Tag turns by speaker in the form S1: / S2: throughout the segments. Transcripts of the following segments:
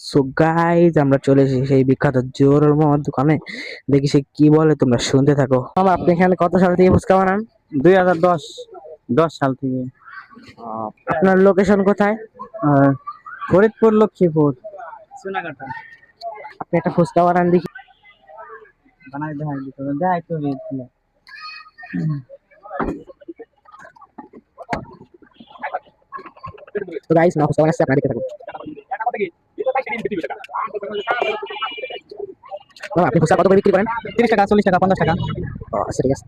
S1: So guys আমরা চলে এসেছি সেই বিখ্যাত জোরের মোহাম্মদ দোকানে। দেখি সে কি বলে, তোমরা শুনতে থাকো। মামা, আপনি এখানে কত সাল থেকে ফুচকা বানান?
S2: 2010 সাল থেকে।
S1: আপনার লোকেশন কোথায়?
S2: আহ, ফরিদপুর, লক্ষ্মীপুর।
S1: সোনাকাটা। আপনি একটা ফুচকা বানান দেখি।
S2: বানাই দেখাই দিতে হবে, দেখাই তো হয়েছিল।
S1: তো গাইজ না ফুচকা বানাচ্ছি, আপনারা দেখতে থাকুন। মামা, আপনি ফুচকা কত করে বিক্রি করেন?
S2: 30 টাকা, 40 টাকা, 50 টাকা।
S1: আচ্ছা, ঠিক আছে।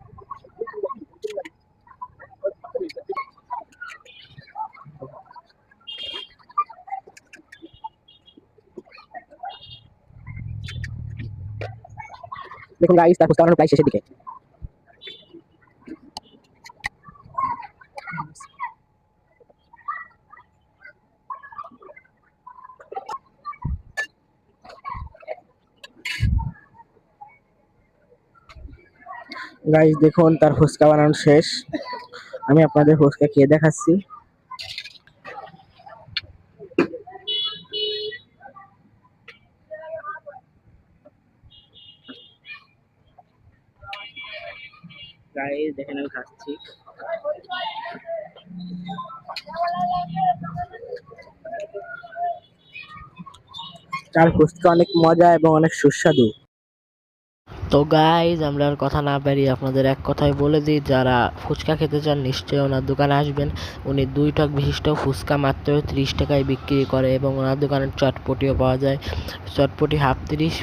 S1: দেখুন গাইজ, তার ফুচকা বানানোর প্রায় শেষের দিকে। গাইজ দেখুন, তার ফুচকা বানানো শেষ। আমি আপনাদের ফুচকা খেয়ে দেখাচ্ছি। গাইজ দেখেন, আমি খাচ্ছি। তার ফুচকা অনেক মজা এবং অনেক সুস্বাদু। তো গাইজ আমরা আর কথা না বাড়িয়ে আপনাদের এক কথায় বলে দিই, যারা ফুচকা খেতে চান নিশ্চয়ই ওনার দোকানে আসবেন। উনি 2 টক বিশিষ্ট ফুচকা মাত্র 30 টাকায় বিক্রি করে এবং ওনার দোকানে চটপটিও পাওয়া যায়। চটপটি হাফ 30,